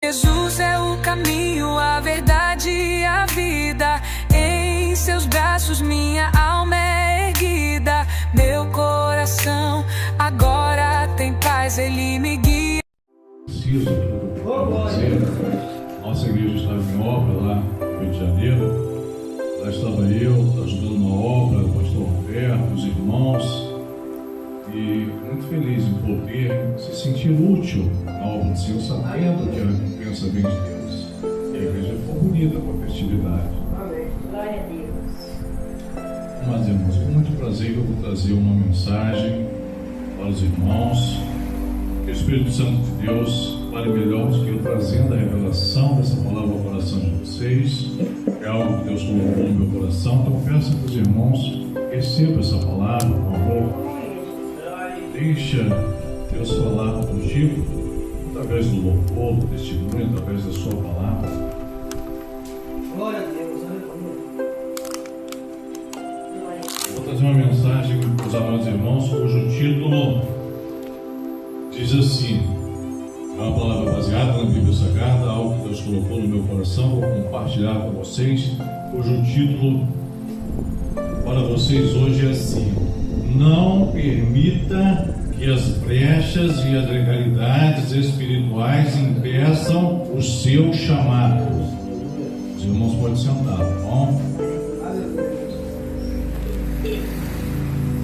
Jesus é o caminho, a verdade e a vida. Em seus braços minha alma é erguida. Meu coração agora tem paz, Ele me guia. Preciso do que eu fazer. Nossa igreja estava em obra lá no Rio de Janeiro. Lá estava eu, ajudando na obra, o pastor Roberto, os irmãos. E muito feliz em poder se sentir útil na obra do Senhor, sabendo que a recompensa vem de Deus. E a igreja foi bonita com a festividade. Amém. Glória a Deus. Mas, irmãos, com muito prazer eu vou trazer uma mensagem para os irmãos. Que o Espírito Santo de Deus fale melhor do que eu, trazendo a revelação dessa palavra ao coração de vocês. É algo que Deus colocou no meu coração. Então peço para os irmãos, recebam essa palavra, por favor. Deixa Deus falar contigo através do louvor, do testemunho, através da sua palavra. Glória a Deus, Vou trazer uma mensagem para os amados irmãos, cujo título diz assim: é uma palavra baseada na Bíblia Sagrada, algo que Deus colocou no meu coração, vou compartilhar com vocês, cujo título para vocês hoje é assim: não permita que as brechas e as legalidades espirituais impeçam o seu chamado. Os irmãos podem sentar, tá bom?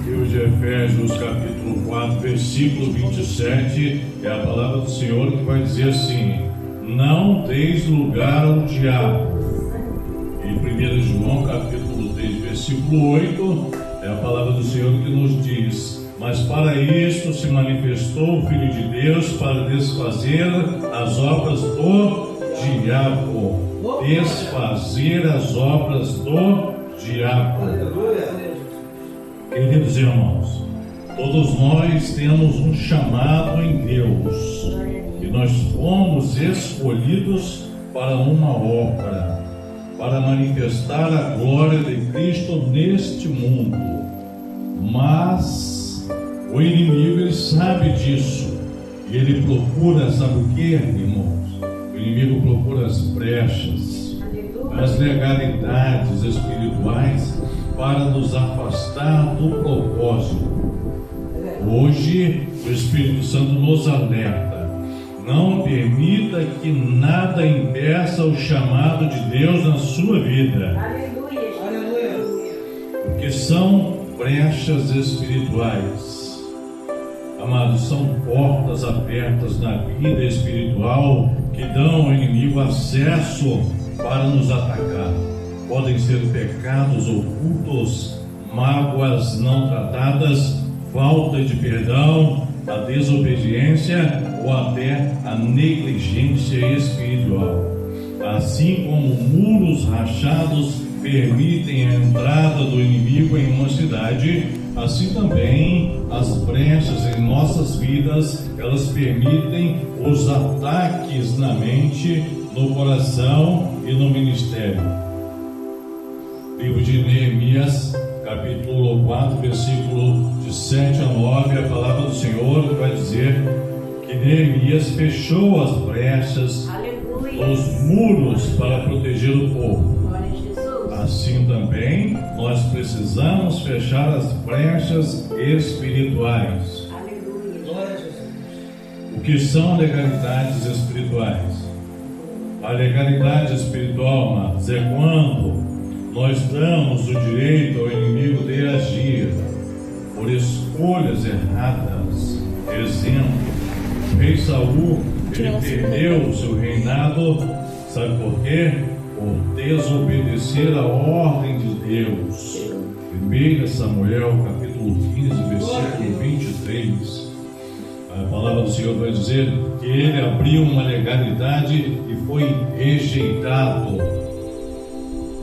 Livro de Efésios, capítulo 4, versículo 27, é a palavra do Senhor que vai dizer assim: não deis lugar ao diabo. Em 1 João, capítulo 3, versículo 8, é a palavra do Senhor que nos diz: mas para isto se manifestou o Filho de Deus, para desfazer as obras do diabo. Desfazer as obras do diabo. Queridos irmãos, todos nós temos um chamado em Deus, e nós fomos escolhidos para uma obra, para manifestar a glória de Cristo neste mundo. Mas o inimigo, ele sabe disso, e ele procura, sabe o que, irmãos? O inimigo procura as brechas, as legalidades espirituais para nos afastar do propósito. Hoje o Espírito Santo nos alerta: não permita que nada impeça o chamado de Deus na sua vida. Aleluia. Porque são brechas espirituais. Amados, são portas abertas na vida espiritual que dão ao inimigo acesso para nos atacar. Podem ser pecados ocultos, mágoas não tratadas, falta de perdão, a desobediência ou até a negligência espiritual. Assim como muros rachados permitem a entrada do inimigo em uma cidade, assim também as brechas em nossas vidas, elas permitem os ataques na mente, no coração e no ministério. Livro de Neemias, capítulo 4, versículo de 7 a 9, a palavra do Senhor vai dizer que Neemias fechou as brechas dos muros para proteger o povo. Assim também nós precisamos fechar as brechas espirituais. O que são legalidades espirituais? A legalidade espiritual, amados, é quando nós damos o direito ao inimigo de agir por escolhas erradas. Exemplo: o rei Saul, ele perdeu o seu reinado, sabe por quê? Por desobedecer a ordem de Deus. 1 Samuel, capítulo 15, versículo 23. A palavra do Senhor vai dizer que ele abriu uma legalidade e foi rejeitado.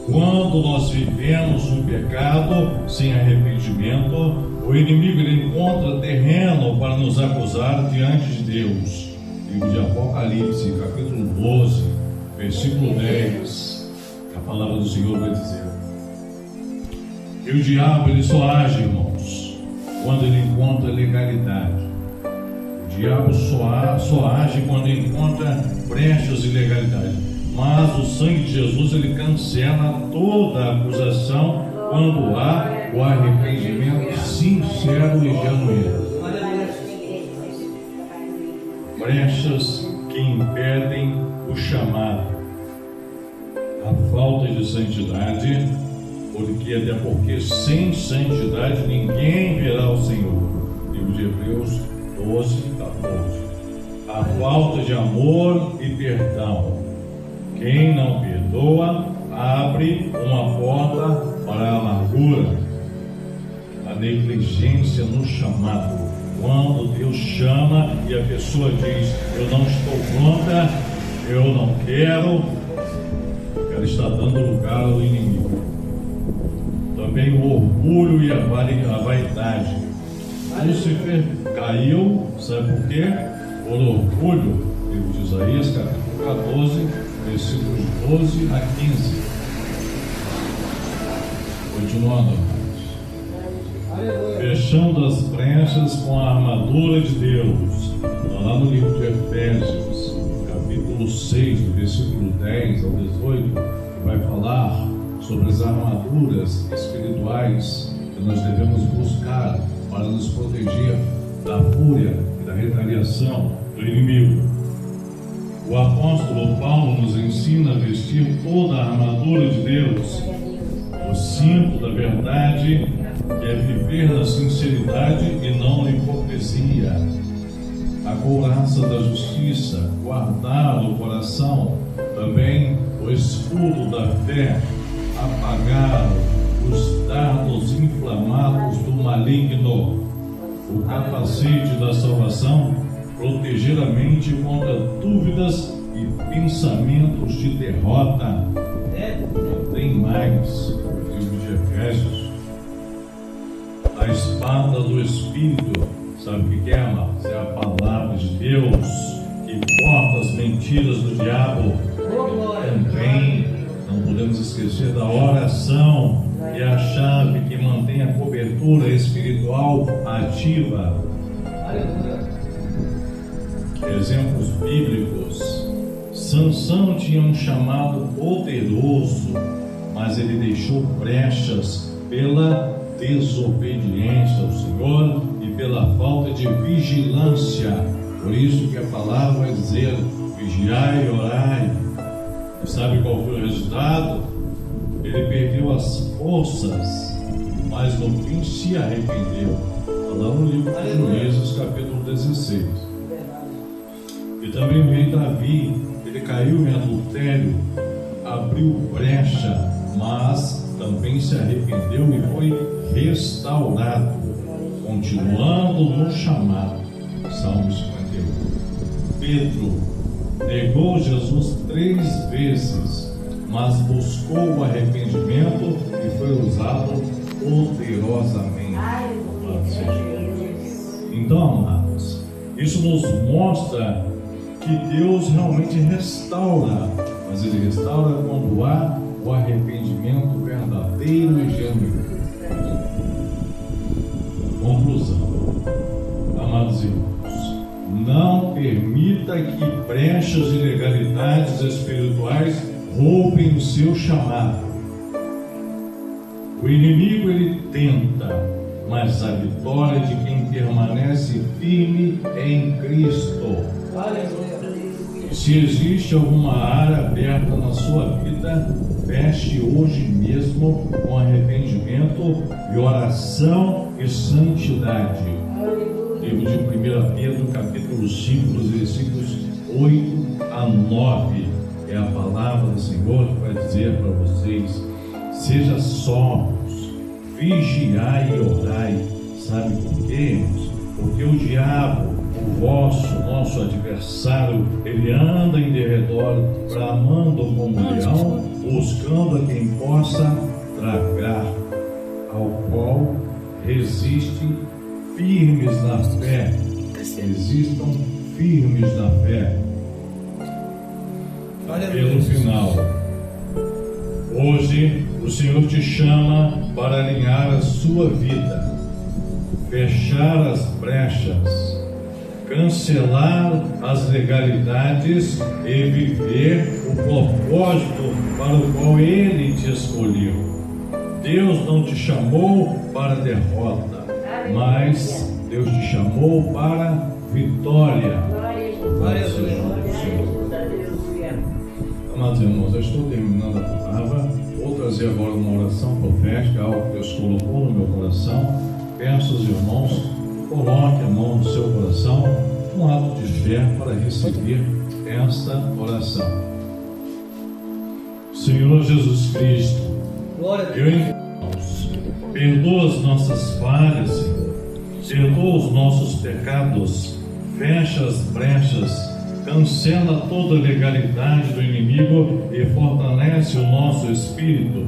Quando nós vivemos um pecado sem arrependimento, o inimigo, ele encontra terreno para nos acusar diante de Deus. Livro de Apocalipse, capítulo 12, versículo 10, a palavra do Senhor vai dizer: e o diabo, ele só age, irmãos, quando ele encontra legalidade. O O diabo só age quando encontra brechas de ilegalidade. Mas o sangue de Jesus, ele cancela toda acusação quando há o arrependimento sincero e genuíno. Brechas que impedem o chamado, a falta de santidade, porque sem santidade ninguém verá o Senhor. Livro de Hebreus 12, 14. A falta de amor e perdão. Quem não perdoa abre uma porta para a amargura. A negligência no chamado. Quando Deus chama e a pessoa diz: eu não estou pronta, eu não quero, ela está dando lugar ao inimigo. Também o orgulho e a vaidade. Lúcifer caiu, sabe por quê? Por orgulho. Livro de Isaías, capítulo 14, versículos 12 a 15. Continuando. Fechando as brechas com a armadura de Deus. Lá no livro de Efésios, capítulo 6, do versículo 10 ao 18, vai falar sobre as armaduras espirituais que nós devemos buscar para nos proteger da fúria e da retaliação do inimigo. O apóstolo Paulo nos ensina a vestir toda a armadura de Deus, o cinto da verdade, que é viver na sinceridade e não na hipocrisia, a couraça da justiça, guardar o coração, também o escudo da fé, apagar os dardos inflamados do maligno, o capacete da salvação, proteger a mente contra dúvidas e pensamentos de derrota. Tem mais, o livro de Efésios. A espada do Espírito, sabe o que é, amados? É a palavra de Deus que corta as mentiras do diabo. Também não podemos esquecer da oração, que é a chave que mantém a cobertura espiritual ativa. Exemplos bíblicos. Sansão tinha um chamado poderoso, mas ele deixou brechas pela desobediência ao Senhor e pela falta de vigilância. Por isso que a palavra vai dizer: vigiai e orai. E sabe qual foi o resultado? Ele perdeu as forças, mas no fim se arrependeu. Está lá no livro de Juízes, capítulo 16. E também o rei Davi, ele caiu em adultério, abriu brecha, mas também se arrependeu e foi restaurado, continuando no chamado. Salmo 51. Pedro negou Jesus 3 vezes, mas buscou o arrependimento e foi usado poderosamente. Então, amados, isso nos mostra que Deus realmente restaura, mas Ele restaura quando há o arrependimento verdadeiro e genuíno. Conclusão. Amados irmãos, não permita que brechas e ilegalidades espirituais roubem o seu chamado. O inimigo, ele tenta, mas a vitória de quem permanece firme é em Cristo. Se existe alguma área aberta na sua vida, feche hoje mesmo com arrependimento e oração e santidade. Livro de 1 Pedro, capítulo 5, dos versículos 8 a 9. É a palavra do Senhor que vai dizer para vocês: seja sóbrios, vigiai e orai. Sabe por quê? Porque o diabo, nosso adversário, ele anda em derredor, bramando como leão, buscando a quem possa tragar, ao qual resiste firmes na fé. Existam firmes na fé. Pelo final, hoje o Senhor te chama para alinhar a sua vida, fechar as brechas, cancelar as legalidades e viver o propósito para o qual Ele te escolheu. Deus não te chamou para derrota, mas Deus te chamou para vitória. Glória a Deus. Amados irmãos, eu estou terminando a palavra. Vou trazer agora uma oração profética, algo que Deus colocou no meu coração. Peço aos irmãos, coloque a mão no seu coração, um ato de fé para receber esta oração. Senhor Jesus Cristo, eu irmãos, perdoa as nossas falhas, Senhor, perdoa os nossos pecados, fecha as brechas, cancela toda a legalidade do inimigo e fortalece o nosso espírito.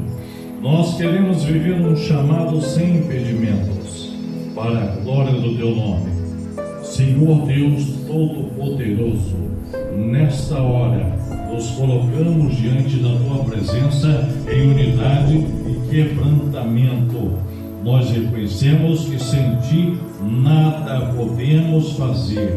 Nós queremos viver um chamado sem impedimentos, para a glória do Teu nome. Senhor Deus Todo-Poderoso, nesta hora nos colocamos diante da Tua presença em unidade e quebrantamento. Nós reconhecemos que sem Ti nada podemos fazer.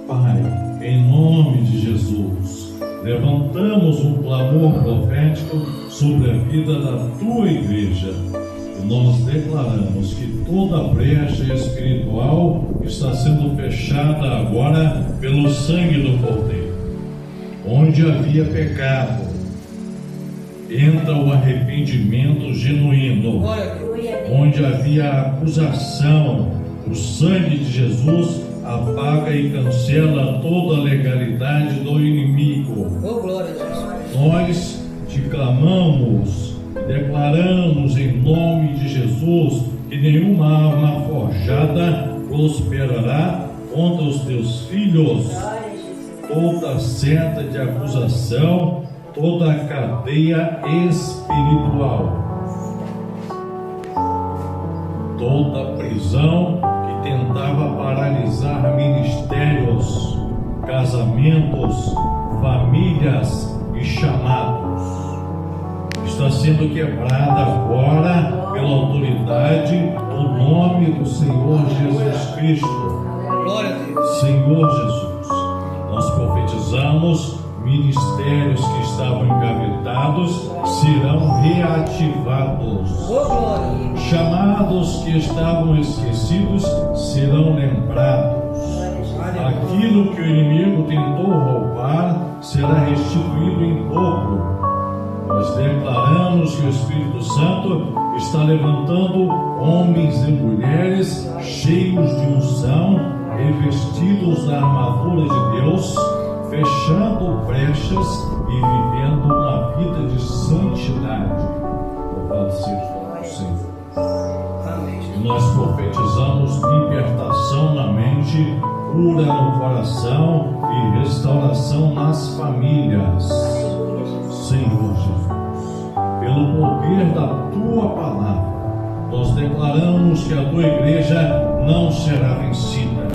Pai, em nome de Jesus, levantamos um clamor profético sobre a vida da Tua igreja. E nós declaramos que toda brecha espiritual está sendo fechada agora pelo sangue do Cordeiro. Onde havia pecado, entra o arrependimento genuíno. Onde havia acusação, o sangue de Jesus apaga e cancela toda a legalidade do inimigo. Nós te clamamos, declaramos em nome de Jesus que nenhuma arma forjada prosperará contra os teus filhos. Toda seta de acusação, toda a cadeia espiritual, toda prisão que tentava paralisar ministérios, casamentos, famílias e chamados, está sendo quebrada agora pela autoridade do nome do Senhor Jesus Cristo. Glória a Deus. Senhor Jesus, nós profetizamos: ministérios que estavam engavetados serão reativados. Chamados que estavam esquecidos serão lembrados. Aquilo que o inimigo tentou roubar será restituído em dobro. Nós declaramos que o Espírito Santo está levantando homens e mulheres cheios de unção, revestidos da armadura de Deus, fechando brechas e vivendo uma vida de santidade. Louvado seja o Senhor. E nós profetizamos libertação na mente, cura no coração e restauração nas famílias. Servo Jesus, pelo poder da Tua palavra, nós declaramos que a Tua igreja não será vencida,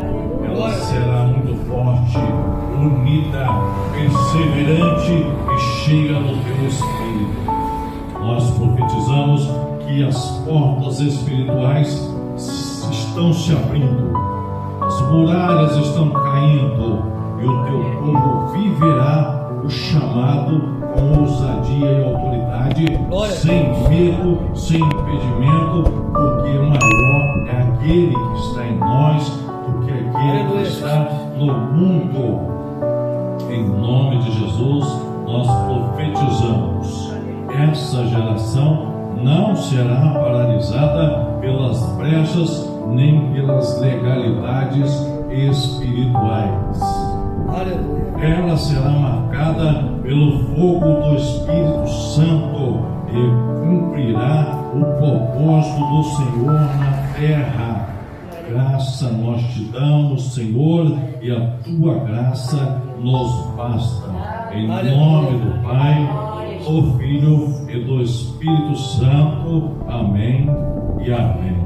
ela será muito forte, unida, perseverante e cheia do Teu Espírito. Nós profetizamos que as portas espirituais estão se abrindo, as muralhas estão caindo e o Teu povo viverá o chamado com ousadia e autoridade, sem medo, sem impedimento, porque maior é aquele que está em nós do que aquele que está no mundo. Em nome de Jesus, nós profetizamos: essa geração não será paralisada pelas brechas nem pelas legalidades espirituais. Ela será marcada pelo fogo do Espírito Santo e cumprirá o propósito do Senhor na terra. Graça nós te damos, Senhor, e a Tua graça nos basta. Em nome do Pai, do Filho e do Espírito Santo. Amém e amém.